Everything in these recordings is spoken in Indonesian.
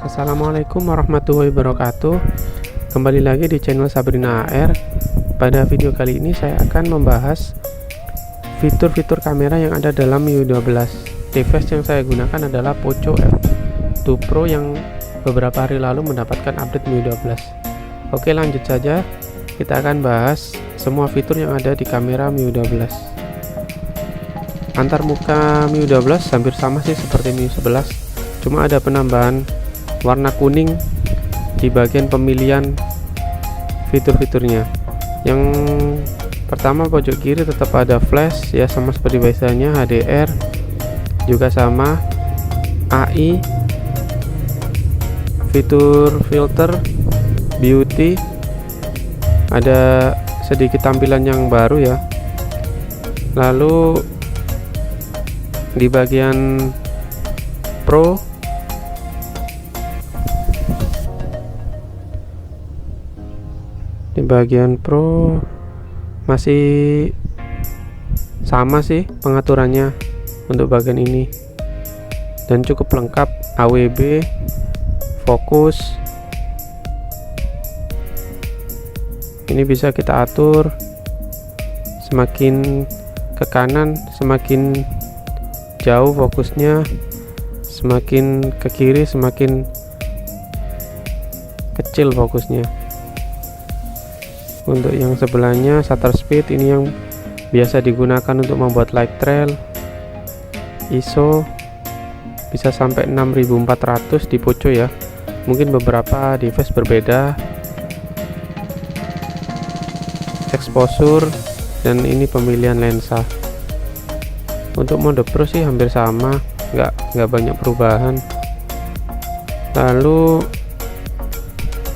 Assalamualaikum warahmatullahi wabarakatuh. Kembali lagi di channel Sabrina AR. Pada video kali ini saya akan membahas fitur-fitur kamera yang ada dalam MIUI 12. Device yang saya gunakan adalah Poco F2 Pro yang beberapa hari lalu mendapatkan update MIUI 12. Oke, lanjut saja. Kita akan bahas semua fitur yang ada di kamera MIUI 12. Antar muka MIUI 12 hampir sama sih seperti MIUI 11. Cuma ada penambahan warna kuning di bagian pemilihan fitur-fiturnya. Yang pertama pojok kiri tetap ada flash ya, sama seperti biasanya. HDR juga sama, AI, fitur filter, beauty, ada sedikit tampilan yang baru ya. Lalu di bagian Pro masih sama sih pengaturannya untuk bagian ini, dan cukup lengkap. AWB, fokus, ini bisa kita atur semakin ke kanan semakin jauh fokusnya, semakin ke kiri semakin kecil fokusnya. Untuk yang sebelahnya shutter speed, ini yang biasa digunakan untuk membuat light trail. ISO bisa sampai 6400 di Poco ya, mungkin beberapa device berbeda. Exposure, dan ini pemilihan lensa. Untuk mode Pro sih hampir sama, nggak banyak perubahan. Lalu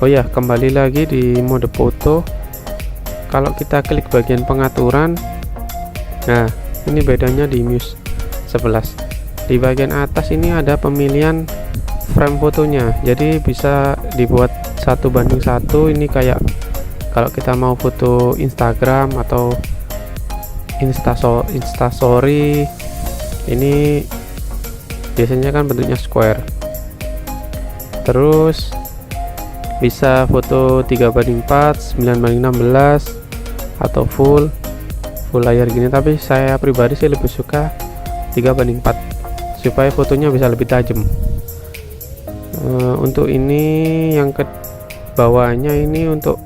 oh ya, kembali lagi di mode foto. Kalau kita klik bagian pengaturan, nah ini bedanya di MIUI 11. Di bagian atas ini ada pemilihan frame fotonya, jadi bisa dibuat 1:1. Ini kayak kalau kita mau foto Instagram atau Instastory, ini biasanya kan bentuknya square. Terus bisa foto 3:4, 9:16 atau full layar gini, tapi saya pribadi sih lebih suka 3:4 supaya fotonya bisa lebih tajam. Untuk ini yang ke bawahnya ini untuk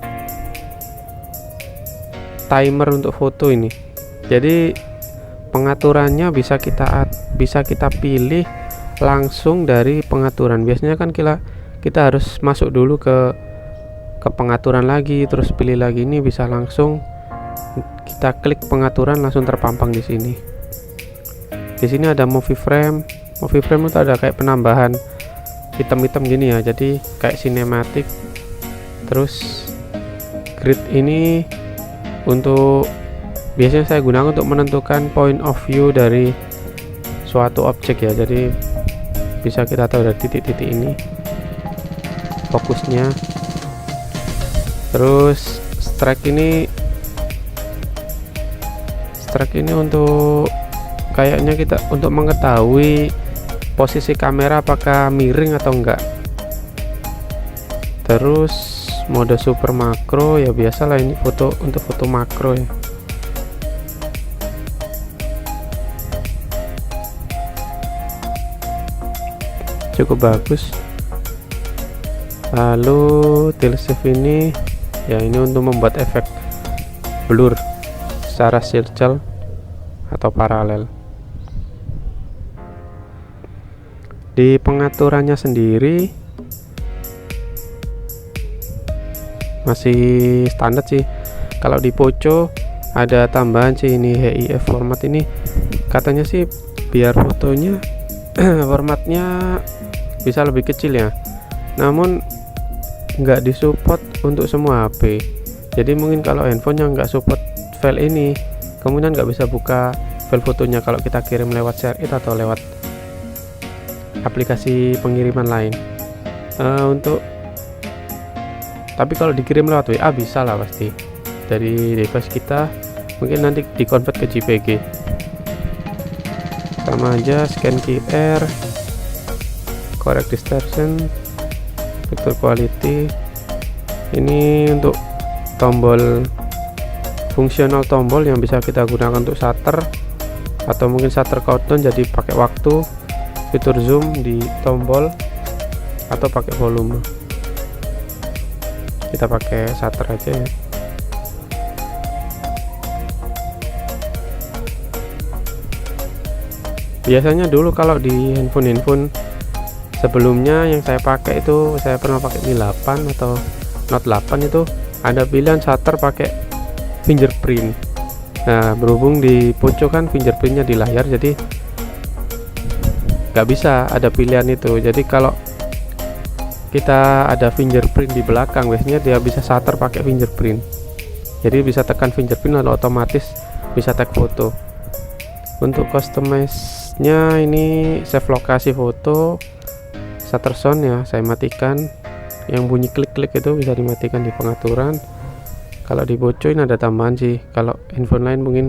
timer untuk foto ini, jadi pengaturannya bisa kita pilih langsung dari pengaturan. Biasanya kan kita harus masuk dulu ke pengaturan lagi, terus pilih lagi. Ini bisa langsung kita klik pengaturan, langsung terpampang di sini. Di sini ada movie frame. Movie frame itu ada kayak penambahan hitam-hitam gini ya, jadi kayak sinematik. Terus grid ini untuk biasanya saya gunakan untuk menentukan point of view dari suatu objek ya, jadi bisa kita tahu dari titik-titik ini fokusnya. Terus strike ini untuk kayaknya kita untuk mengetahui posisi kamera apakah miring atau enggak. Terus mode super makro ya, biasalah ini untuk foto makro ya. Cukup bagus. Lalu tilt shift ini ya, ini untuk membuat efek blur secara circle atau paralel. Di pengaturannya sendiri masih standar sih. Kalau di Poco ada tambahan sih, ini HEIF format. Ini katanya sih biar fotonya formatnya bisa lebih kecil ya, namun nggak disupport untuk semua HP. Jadi mungkin kalau handphone yang nggak support file ini, kemudian nggak bisa buka file fotonya kalau kita kirim lewat ShareIt atau lewat aplikasi pengiriman lain. Tapi kalau dikirim lewat WA bisa lah pasti dari device kita, mungkin nanti dikonvert ke JPG. Sama aja, scan QR, correct distortion, picture quality. Ini untuk tombol fungsional, tombol yang bisa kita gunakan untuk shutter atau mungkin shutter countdown, jadi pakai waktu, fitur zoom di tombol atau pakai volume. Kita pakai shutter aja ya. Biasanya dulu kalau di handphone sebelumnya yang saya pakai itu, saya pernah pakai Mi 8 atau Note 8, itu ada pilihan shutter pakai fingerprint. Nah, berhubung di Poco kan fingerprintnya di layar, jadi nggak bisa ada pilihan itu. Jadi kalau kita ada fingerprint di belakang, biasanya dia bisa shutter pakai fingerprint. Jadi bisa tekan fingerprint lalu otomatis bisa tag foto. Untuk customize-nya ini save lokasi foto, shutter sound ya saya matikan. Yang bunyi klik-klik itu bisa dimatikan di pengaturan. Kalau di Poco ini ada tambahan sih, kalau handphone lain mungkin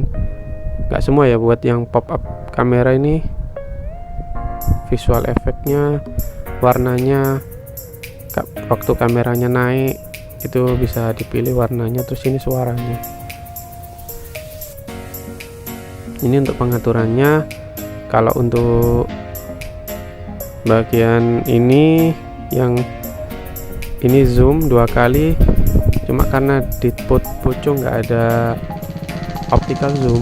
nggak semua ya. Buat yang pop up kamera ini, visual efeknya, warnanya, waktu kameranya naik itu bisa dipilih warnanya. Terus ini suaranya. Ini untuk pengaturannya. Kalau untuk bagian ini, yang ini zoom 2 kali, cuma karena di Poco nggak ada optical zoom,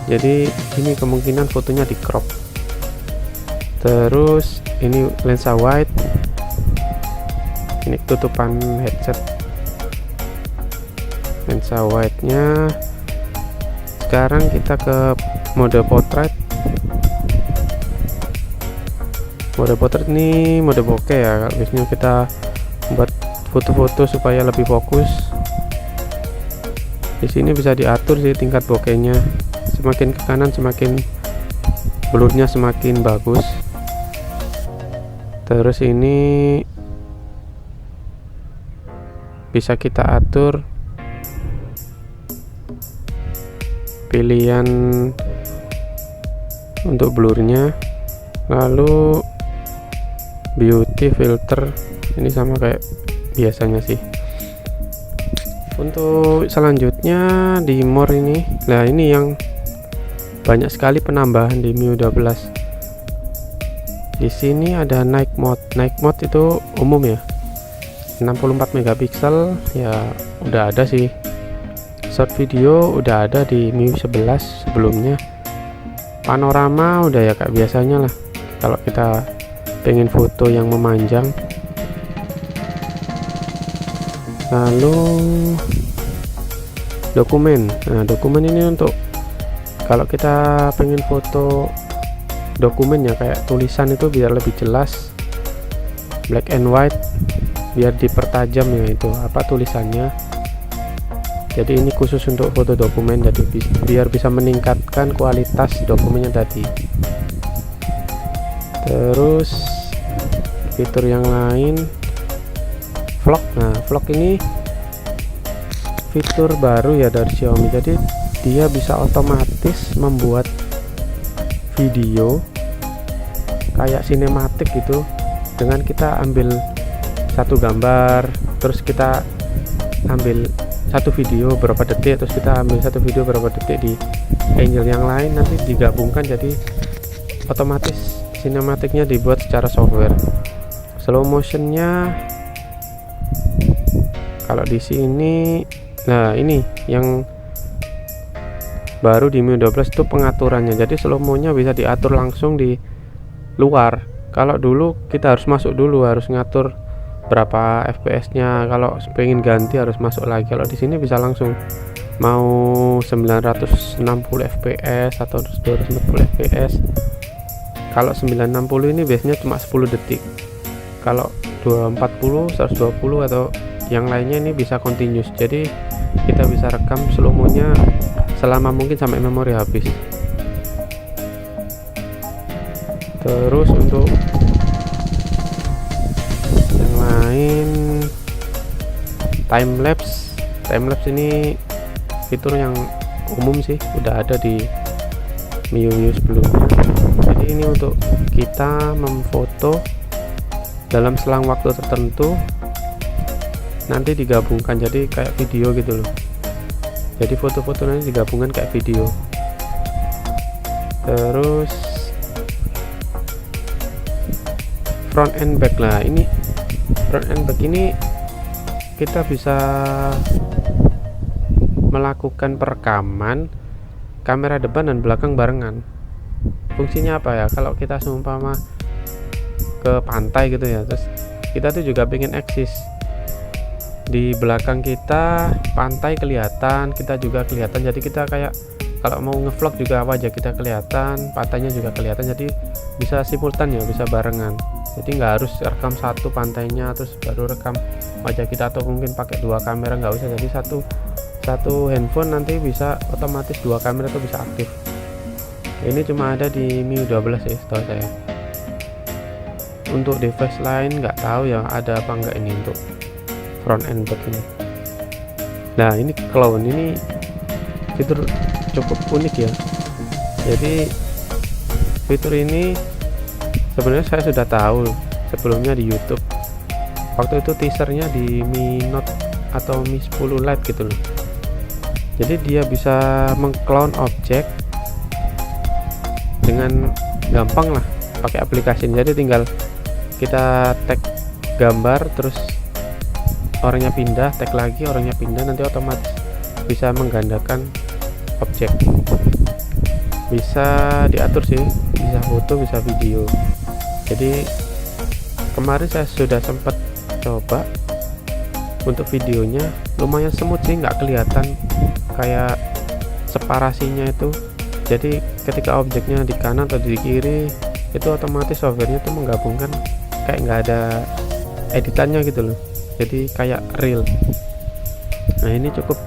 jadi ini kemungkinan fotonya di crop. Terus ini lensa wide, ini tutupan headset lensa wide nya. Sekarang kita ke mode portrait. Mode portrait ini mode bokeh ya. Kalau biasanya kita buat foto-foto supaya lebih fokus, di sini bisa diatur sih tingkat bokehnya. Semakin ke kanan semakin blurnya semakin bagus. Terus ini bisa kita atur pilihan untuk blurnya. Lalu beauty filter ini sama kayak biasanya sih. Untuk selanjutnya di more ini, nah ini yang banyak sekali penambahan di MIUI 12. Di sini ada night mode. Night mode itu umum ya, 64 megapiksel ya, udah ada sih. Short video udah ada di MIUI 11 sebelumnya. Panorama udah ya kayak biasanya lah kalau kita pengen foto yang memanjang. Lalu dokumen. Nah, dokumen ini untuk kalau kita pengen foto dokumennya kayak tulisan itu biar lebih jelas, black and white, biar dipertajam ya itu apa tulisannya. Jadi ini khusus untuk foto dokumen, jadi biar bisa meningkatkan kualitas dokumennya tadi. Terus fitur yang lain, vlog. Nah, vlog ini fitur baru ya dari Xiaomi. Jadi dia bisa otomatis membuat video kayak sinematik gitu, dengan kita ambil satu gambar, terus kita ambil satu video berapa detik, terus kita ambil satu video berapa detik di angle yang lain, nanti digabungkan jadi otomatis sinematiknya dibuat secara software. Slow motionnya kalau di sini, nah ini yang baru di MIUI 12 itu pengaturannya. Jadi slow mo-nya bisa diatur langsung di luar. Kalau dulu kita harus masuk dulu, harus ngatur berapa fps-nya. Kalau pengen ganti harus masuk lagi. Kalau di sini bisa langsung mau 960 fps atau 240 fps. Kalau 960 ini biasanya cuma 10 detik. Kalau 240, 120 atau yang lainnya ini bisa continuous. Jadi kita bisa rekam slow mo-nya selama mungkin sampai memori habis. Terus untuk yang lain, time lapse ini fitur yang umum sih, udah ada di MIUI sebelumnya. Jadi ini untuk kita memfoto dalam selang waktu tertentu nanti digabungkan jadi kayak video gitu loh. Jadi foto-foto nanti digabungkan kayak video. Terus front and back lah, ini front and back ini kita bisa melakukan perekaman kamera depan dan belakang barengan. Fungsinya apa ya, kalau kita seumpama ke pantai gitu ya, terus kita tuh juga pengen eksis di belakang kita, pantai kelihatan, kita juga kelihatan, jadi kita kayak kalau mau ngevlog juga wajah kita kelihatan, pantainya juga kelihatan, jadi bisa simultan ya, bisa barengan. Jadi nggak harus rekam satu pantainya terus baru rekam wajah kita, atau mungkin pakai dua kamera, nggak usah. Jadi satu handphone nanti bisa otomatis dua kamera tuh bisa aktif. Ini cuma ada di MIUI 12 ya setahu saya. Untuk device lain nggak tahu ya ada apa enggak ini untuk front and back ini. Nah, ini clown ini fitur cukup unik ya. Jadi fitur ini sebenarnya saya sudah tahu sebelumnya di YouTube. Waktu itu teasernya di Mi Note atau Mi 10 Lite gitu loh. Jadi dia bisa mengclone objek dengan gampang lah pakai aplikasi. Jadi tinggal kita tag gambar, terus orangnya pindah, tag lagi, orangnya pindah, nanti otomatis bisa menggandakan objek. Bisa diatur sih, bisa foto, bisa video. Jadi kemarin saya sudah sempat coba untuk videonya, lumayan smooth sih, nggak kelihatan kayak separasinya itu. Jadi ketika objeknya di kanan atau di kiri, itu otomatis softwarenya tuh menggabungkan, kayak nggak ada editannya gitu loh, jadi kayak real. Nah, ini cukup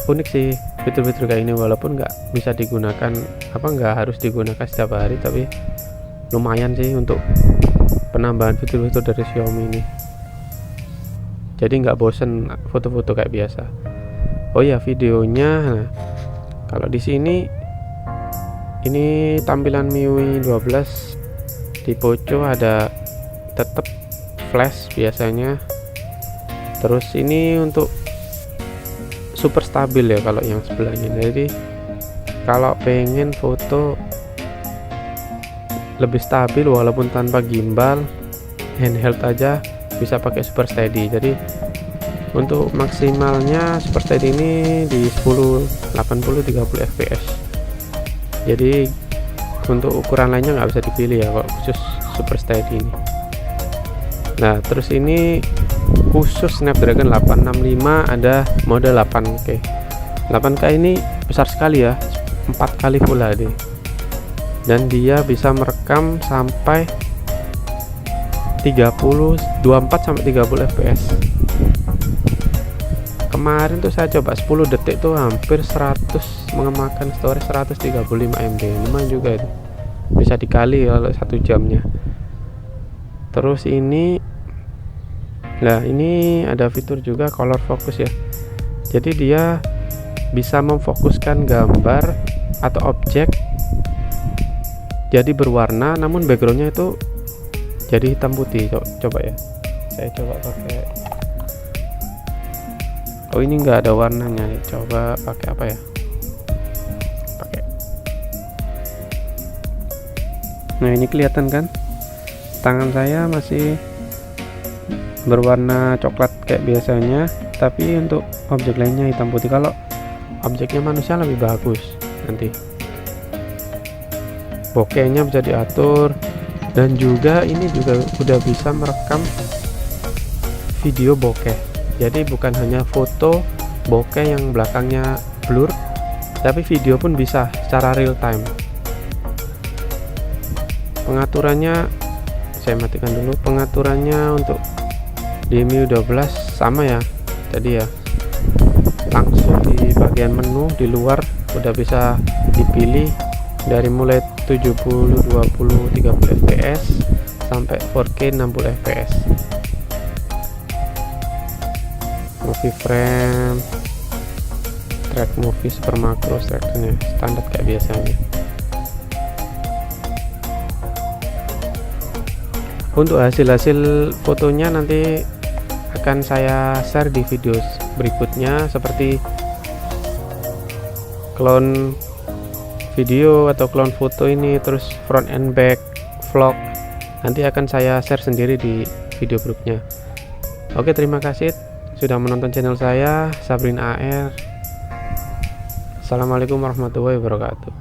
unik sih fitur-fitur kayak ini, walaupun nggak bisa digunakan nggak harus digunakan setiap hari, tapi lumayan sih untuk penambahan fitur-fitur dari Xiaomi ini. Jadi nggak bosen foto-foto kayak biasa. Oh ya, videonya. Nah, kalau di sini ini tampilan MIUI 12 di Poco ada tetap flash biasanya. Terus ini untuk super stabil ya kalau yang sebelahnya. Jadi kalau pengen foto lebih stabil walaupun tanpa gimbal, handheld aja bisa pakai super steady. Jadi untuk maksimalnya super steady ini di 1080 30 fps. Jadi untuk ukuran lainnya nggak bisa dipilih ya kalau khusus super steady ini. Nah, terus ini khusus Snapdragon 865, ada mode 8K. 8K ini besar sekali ya, 4 kali Full HD, dan dia bisa merekam sampai 24 sampai 30 fps. Kemarin tuh saya coba 10 detik tuh hampir 100, mengemakan storage 135 MB. Lumayan juga itu, bisa dikali kalau 1 jamnya. Terus ini ada fitur juga color focus ya. Jadi dia bisa memfokuskan gambar atau objek jadi berwarna, namun backgroundnya itu jadi hitam putih. Coba ya, saya coba pakai. Oh, ini enggak ada warnanya. Coba pakai apa ya? Pakai. Nah, ini kelihatan kan? Tangan saya masih berwarna coklat kayak biasanya, tapi untuk objek lainnya hitam putih. Kalau objeknya manusia lebih bagus. Nanti bokehnya bisa diatur, dan juga ini juga udah bisa merekam video bokeh. Jadi bukan hanya foto bokeh yang belakangnya blur, tapi video pun bisa secara real time. Pengaturannya saya matikan dulu. Pengaturannya untuk di MIUI 12 sama ya tadi ya, langsung di bagian menu di luar udah bisa dipilih dari mulai 70 20 30 fps sampai 4K 60 fps. Movie frame, track movie, super makro, strukturnya standar kayak biasanya. Untuk hasil fotonya nanti akan saya share di video berikutnya, seperti clone video atau clone foto ini, terus front and back vlog, nanti akan saya share sendiri di video berikutnya. Oke, terima kasih sudah menonton channel saya, Sabrin AR. Assalamualaikum warahmatullahi wabarakatuh.